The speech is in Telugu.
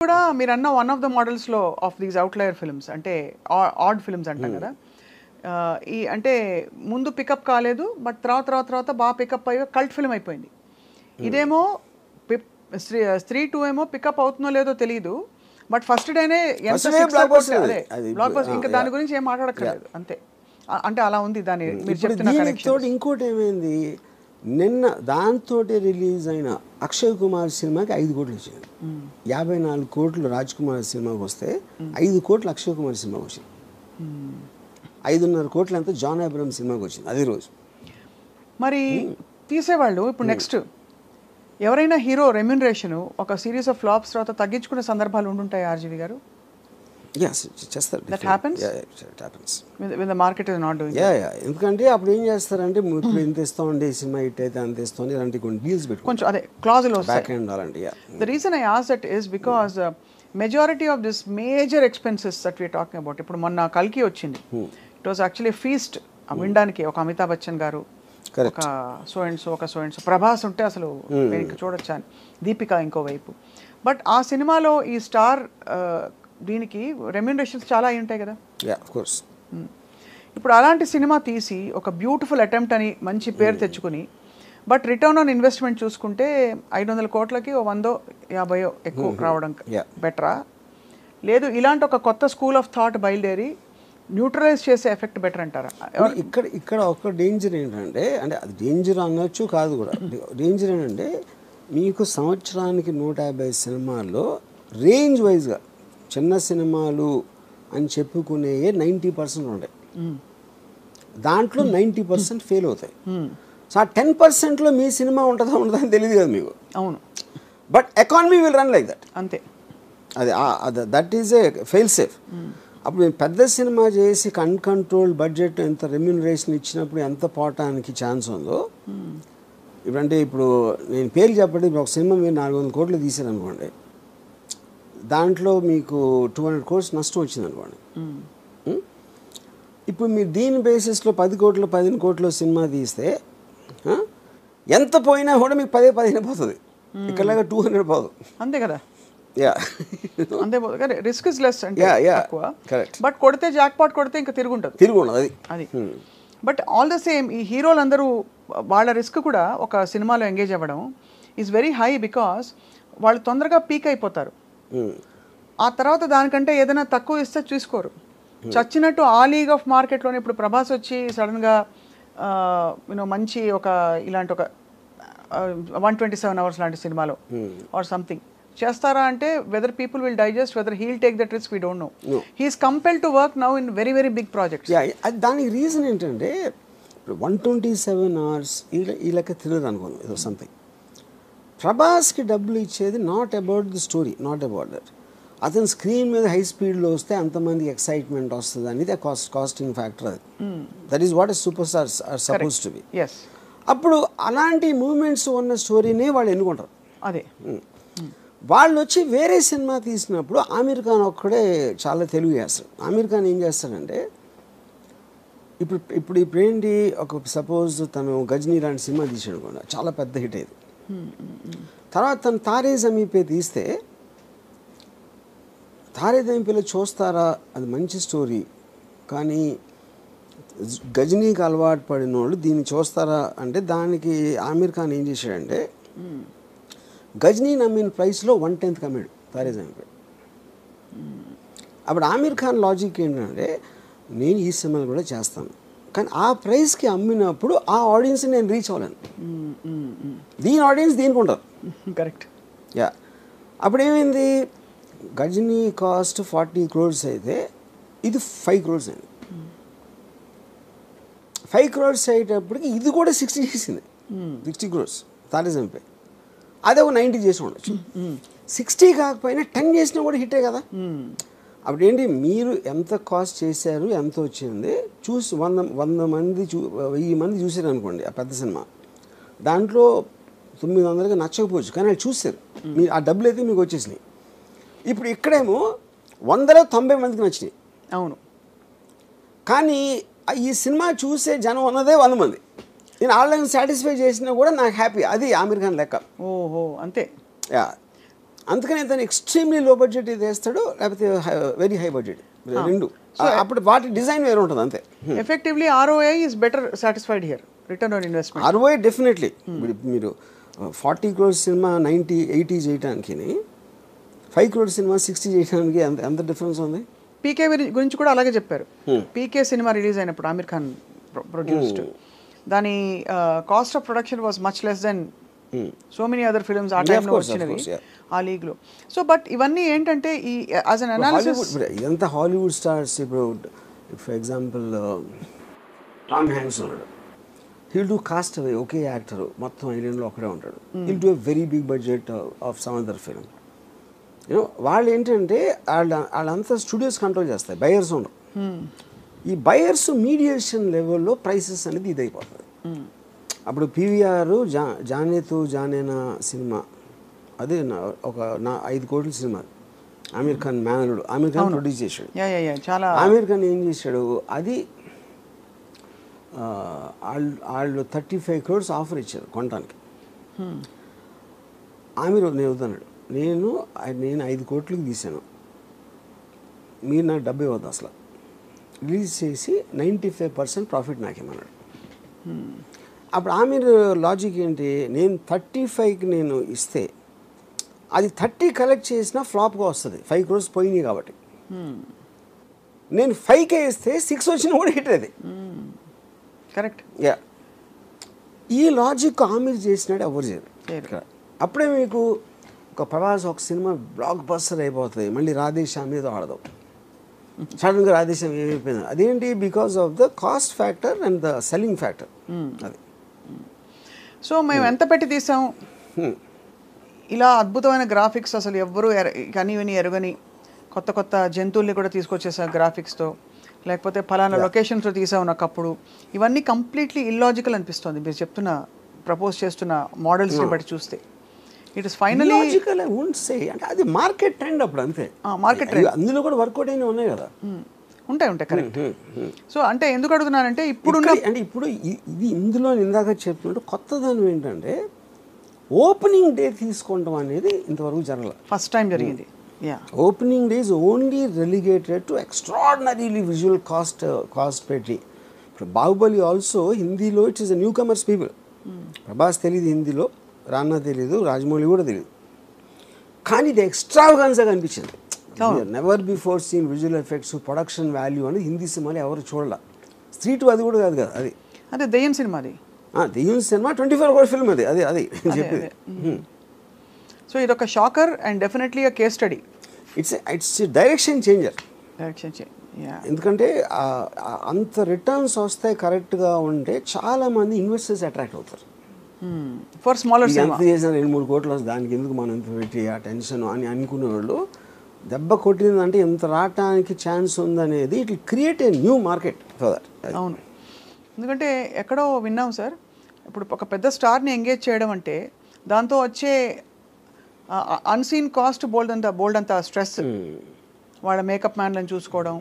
కూడా మీరన్న వన్ ఆఫ్ ద మోడల్స్లో ఆఫ్ దీస్ అవుట్లయర్ ఫిల్మ్స్ అంటే ఆడ్ ఫిల్మ్స్ అంటాం కదా. ఈ అంటే ముందు పికప్ కాలేదు, బట్ తర్వాత బాగా పికప్ అయ్యి కల్ట్ ఫిల్మ్ అయిపోయింది. ఇదేమో స్త్రీ 2 ఏమో పికప్ అవుతుందో లేదో తెలియదు, బట్ ఫస్ట్ డేనే ఇంకా దాని గురించి ఏం మాట్లాడక్కర్లేదు అంతే. అంటే అలా ఉంది దాని మీరు చెప్తున్న కనెక్షన్. ఇంకోటి ఏమైంది, నిన్న దాంతో రిలీజ్ అయిన అక్షయ్ కుమార్ సినిమాకి 5 కోట్లు వచ్చింది. 54 కోట్లు రాజ్ కుమార్ సినిమాకి వస్తే 5 కోట్లు అక్షయ్ కుమార్ సినిమాకి వచ్చింది. 5.5 కోట్లు అంతా జాన్ అబ్రహం సినిమాకి వచ్చింది అదే రోజు. మరి తీసేవాళ్ళు ఇప్పుడు నెక్స్ట్ ఎవరైనా హీరో రెమ్యూనరేషన్ ఒక సిరీస్ ఆఫ్ ఫ్లాప్స్ తర్వాత తగ్గించుకునే సందర్భాలు ఉండుంటాయి ఆర్జీవి గారు? చేస్తారు. That happens? Yeah, it happens. When the market is not doing ఎందుకంటే అప్పుడు ఏం చేస్తారంటే ఇప్పుడు ఇంత ఇస్తామండి సినిమా హిట్ అయితే అంత ఇస్తామని ఇలాంటి కొన్ని డీల్స్ పెట్టుకో కొంచెం అదే క్లాజులు వస్తాయి. బ్యాక్ ఎండ్ అలాంటి. The reason I asked that is because majority of this major expenses that we are talking about, ఇప్పుడు మొన్న కల్కి వచ్చింది, it was actually a feast. వినడానికి ఒక అమితాబ్ బచ్చన్ గారు, ఒక సో అండ్ సో ప్రభాస్ ఉంటే అసలు చూడొచ్చా అని, దీపిక ఇంకోవైపు. బట్ ఆ సినిమాలో ఈ స్టార్ దీనికి రెమ్యూనరేషన్స్ చాలా అయి ఉంటాయి కదా. ఇప్పుడు అలాంటి సినిమా తీసి ఒక బ్యూటిఫుల్ అటెంప్ట్ అని మంచి పేరు తెచ్చుకుని, బట్ రిటర్న్ ఆన్ ఇన్వెస్ట్మెంట్ చూసుకుంటే 500 కోట్లకి 100-50 ఎక్కువ రావడం బెటరా, లేదు ఇలాంటి ఒక కొత్త స్కూల్ ఆఫ్ థాట్ బయలుదేరి న్యూట్రలైజ్ చేసే ఎఫెక్ట్ బెటర్ అంటారా? ఇక్కడ ఒక డేంజర్ ఏంటంటే, అంటే అది డేంజర్ అనొచ్చు కాదు కూడా, డేంజర్ ఏంటంటే మీకు సంవత్సరానికి 150 సినిమాల్లో రేంజ్ వైజ్గా చిన్న సినిమాలు అని చెప్పుకునే 90% ఉంటాయి. దాంట్లో 90% ఫెయిల్ అవుతాయి. సో ఆ 10%లో మీ సినిమా ఉంటుందా అని తెలియదు కదా మీకు. అవును, but economy will run like that. అంతే, అది that is a fail safe. అప్పుడు మేము పెద్ద సినిమా చేసి అన్కంట్రోల్డ్ బడ్జెట్ ఎంత రెమ్యూనరేషన్ ఇచ్చినప్పుడు ఎంత పోవటానికి ఛాన్స్ ఉందో. ఇప్పుడంటే ఇప్పుడు నేను పేరు చెప్పండి, ఇప్పుడు ఒక సినిమా మీరు 400 కోట్లు తీసారు అనుకోండి, దాంట్లో మీకు 200 crores నష్టం వచ్చింది అనుకోండి. ఇప్పుడు మీరు దీని బేసిస్లో 10 కోట్లు 15 కోట్లు సినిమా తీస్తే ఎంత పోయినా కూడా మీకు 10-15 పోతుంది. ఇక్కడలాగా 200 పోదు. అంతే కదా. అంతే రిస్క్ ఇస్ లెస్ అంటే ఎక్కువ. బట్ కొడితే జాక్ పాట్ కొడితే ఇంకా తిరుగుండదు అది. బట్ ఆల్ ద సేమ్ ఈ హీరోలందరూ వాళ్ళ రిస్క్ కూడా ఒక సినిమాలో ఎంగేజ్ అవ్వడం ఈజ్ వెరీ హై, బికాస్ వాళ్ళు తొందరగా పీక్ అయిపోతారు. ఆ తర్వాత దానికంటే ఏదైనా తక్కువ ఇస్తే చూసుకోరు. చచ్చినట్టు ఆ లీగ్ ఆఫ్ మార్కెట్లోనే ఇప్పుడు ప్రభాస్ వచ్చి సడన్గా మంచి ఒక ఇలాంటి ఒక 127 hours లాంటి సినిమాలో ఆర్ సంథింగ్ చేస్తారా అంటే, whether people will digest, whether he'll take that risk we don't know. He's compelled to work now in very very big projects. దానికి రీజన్ ఏంటంటే 127 hours ఈ లెక్క తిరగదు అనుకోండి, ఏదో సంథింగ్. ప్రభాస్కి డబ్బులు ఇచ్చేది not about the story, not about that. అతను స్క్రీన్ మీద హై స్పీడ్లో వస్తే అంతమంది ఎక్సైట్మెంట్ వస్తుంది అనేది కాస్టింగ్ ఫ్యాక్టర్. అది that is what super stars are supposed to be. అప్పుడు అలాంటి మూమెంట్స్ ఉన్న స్టోరీనే వాళ్ళు ఎన్నుకుంటారు. అదే వాళ్ళు వచ్చి వేరే సినిమా తీసినప్పుడు ఆమీర్ ఖాన్ ఒక్కడే చాలా తెలుగు చేస్తాడు. ఆమీర్ ఖాన్ ఏం చేస్తాడంటే, ఇప్పుడు ఏంటి, ఒక సపోజ్ తను గజ్నీ లాంటి సినిమా తీసాడు కూడా, చాలా పెద్ద హిట్ అయింది. తర్వాత తను తారే జమీన్ పే తీస్తే, తారే జమీన్ పేలో చూస్తారా, అది మంచి స్టోరీ, కానీ గజనీకి అలవాటు పడిన వాళ్ళు దీన్ని చూస్తారా అంటే, దానికి ఆమీర్ ఖాన్ ఏం చేశాడంటే గజనీ నమ్మిన ప్రైస్లో 1/10 కమ్మాడు తారే జమీన్ పే. అప్పుడు ఆమీర్ ఖాన్ లాజిక్ ఏంటంటే, నేను ఈ సినిమాలు కూడా చేస్తాను, కానీ ఆ ప్రైస్కి అమ్మినప్పుడు ఆ ఆడియన్స్ నేను రీచ్ అవ్వలేను. దీని ఆడియన్స్ దీనికి ఉండదు. కరెక్ట్. అప్పుడు ఏమైంది, గజనీ కాస్ట్ 40 crores అయితే ఇది 5 crores అయింది. 5 crores అయ్యేటప్పటికి ఇది కూడా 60 చేసింది. 60 crores తారే జమీన్ పే. అదే ఒక 90 చేసి ఉండొచ్చు. 60 కాకపోయినా 10 చేసినా కూడా హిట్టే కదా. అప్పుడు ఏంటి, మీరు ఎంత కాస్ట్ చేశారు, ఎంత వచ్చింది చూసి 100 మంది 1000 మంది చూసారు అనుకోండి ఆ పెద్ద సినిమా, దాంట్లో 900కి నచ్చకపోవచ్చు, కానీ వాళ్ళు చూసారు, మీరు ఆ డబ్బులు అయితే మీకు వచ్చేసినాయి. ఇప్పుడు ఇక్కడేమో 100లో 90 మందికి నచ్చినాయి. అవును, కానీ ఈ సినిమా చూసే జనం ఉన్నదే 100 మంది. నేను ఆన్లైన్ సాటిస్ఫై చేసినా కూడా నాకు హ్యాపీ. అది ఆమీర్ ఖాన్ లెక్క. ఓహో, అంతే. అందుకని తను ఎక్స్ట్రీమ్లీ లో బడ్జెట్ ఇది వేస్తాడు, లేకపోతే వెరీ హై బడ్జెట్, రెండు. అప్పుడు వాటి డిజైన్ వేరే ఉంటుంది అంతే. Effectively ROI is better satisfied here, return on investment. ROI definitely. మీరు 40 crores సినిమా 80 చేయడానికి, 5 crores సినిమా 60 చేయడానికి ఎంత డిఫరెన్స్ ఉంది? పీకే గురించి కూడా అలాగే చెప్పారు. పీకే సినిమా రిలీజ్ అయినప్పుడు ఆమిర్ ఖాన్ ప్రొడ్యూస్డ్, దాని cost of production was much less than so many other films ఆ టైంలో వచ్చినవి ఆ లీగ్లో. సో బట్ ఇవన్నీ ఏంటంటే ఈ యాజ్ అన్ అనాలిసిస్ ఇదంతా హాలీవుడ్ స్టార్స్. ఇప్పుడు ఫర్ ఎగ్జాంపుల్ టామ్ హ్యాంక్స్ ఉన్నాడు, హీల్ డూ కాస్ట్ అవే, ఒకే యాక్టర్ మొత్తం ఐలాండ్లో ఒకడే ఉంటాడు. He'll do a very big budget of some other film. వాళ్ళు ఏంటంటే వాళ్ళంతా స్టూడియోస్ కంట్రోల్ చేస్తాయి, బయర్స్ ఉండరు. ఈ బయర్స్ మీడియేషన్ లెవెల్లో ప్రైసెస్ అనేది ఇది అయిపోతుంది. అప్పుడు PVR జానేతు జానేనా సినిమా, అదే ఒక 5 కోట్ల సినిమా, ఆమిర్ ఖాన్ మేనలుడు, ఆమిర్ ఖాన్ ప్రొడ్యూస్ చేశాడు. ఆమిర్ ఖాన్ ఏం చేశాడు, అది వాళ్ళు 35 crores ఆఫర్ ఇచ్చారు కొనడానికి. ఆమిర్ నేను వద్దన్నాడు, నేను 5 కోట్లకి తీశాను, మీరు నాకు 70 ఇవ్వద్దు అసలు, రిలీజ్ చేసి 95% ప్రాఫిట్ నాకేమన్నాడు. అప్పుడు ఆమిర్ లాజిక్ ఏంటి, నేను 35కి నేను ఇస్తే అది 30 కలెక్ట్ చేసినా ఫ్లాప్గా వస్తుంది, 5 crores పోయినాయి కాబట్టి. నేను 5K ఇస్తే 6 వచ్చినా కూడా హిట్ అది. కరెక్ట్. యా, ఈ లాజిక్ ఆమిర్ చేసినాడు, ఎవరు చేయరు. అప్పుడే మీకు ఒక ప్రభాస్ ఒక సినిమా బ్లాక్ బస్టర్ అయిపోతుంది, మళ్ళీ రాధేశ్యామ్ మీద ఆడదాం, సడన్గా రాధేశ్యామ్ ఏమైపోయింది, అదేంటి, because of the cost factor and the selling factor. అది. సో మేము ఎంత పెట్టి తీసాం, ఇలా అద్భుతమైన గ్రాఫిక్స్, అసలు ఎవ్వరూ కనివిని ఎరుగని కొత్త కొత్త జంతువుల్ని కూడా తీసుకొచ్చేసాం గ్రాఫిక్స్తో, లేకపోతే ఫలానా లొకేషన్స్లో తీసాం ఒకప్పుడు, ఇవన్నీ కంప్లీట్లీ ఇల్లాజికల్ అనిపిస్తుంది మీరు చెప్తున్న ప్రపోజ్ చేస్తున్న మోడల్స్ని బట్టి చూస్తే. It is finally logical, I won't say, అంటే అది మార్కెట్ ట్రెండ్ అప్పుడు అంతే. మార్కెట్ ట్రెండ్ అందులో కూడా వర్కౌట్ అయినా ఉన్నాయి కదా. ఉంటాయి కరెక్ట్. సో అంటే ఎందుకు అడుగుతున్నానంటే ఇప్పుడు అంటే ఇప్పుడు ఇది ఇందులో ఇందాక చెప్పినట్టు కొత్తదనం ఏంటంటే ఓపెనింగ్ డే తీసుకోవడం అనేది ఇంతవరకు జరగలేదు, ఫస్ట్ టైం జరిగింది. Opening day is only relegated to extraordinarily visual cast పెట్టి. ఇప్పుడు బాహుబలి ఆల్సో హిందీలో it is a newcomers people. Prabhas తెలియదు హిందీలో, రానా తెలియదు, రాజమౌళి కూడా తెలియదు, కానీ ఇది ఎక్స్ట్రావగాన్స్గా అనిపించింది. Never before seen visual effects, production value అనేది హిందీ సినిమాలో ఎవరు చూడాల. స్ట్రీట్ అది కూడా కాదు కదా, అది అదే దెయ్యం సినిమా, అది దెయ్యం సినిమా 24 crore ఫిల్మ్, అది అది అది చెప్పేది. సో ఇదొక shocker and definitely a case study. It's direction changer. ఎందుకంటే అంత రిటర్న్స్ వస్తాయి కరెక్ట్గా ఉంటే చాలామంది ఇన్వెస్టర్స్ అట్రాక్ట్ అవుతారు. ఫర్ స్మాలర్ సినిమా ఎంత చేసిన 2-3 కోట్లు దానికి ఎందుకు మనం ఎంత పెట్టి ఆ టెన్షన్ అని అనుకునే వాళ్ళు, దెబ్బ కొట్టిందంటే ఎంత రావటానికి ఛాన్స్ ఉందనేది it will create a new market for that. అవును, ఎందుకంటే ఎక్కడో విన్నాం సార్, ఇప్పుడు ఒక పెద్ద స్టార్ని ఎంగేజ్ చేయడం అంటే దాంతో వచ్చే అన్సీన్ కాస్ట్ బోల్డ్ అంత స్ట్రెస్, వాళ్ళ మేకప్ మ్యాన్లను చూసుకోవడం,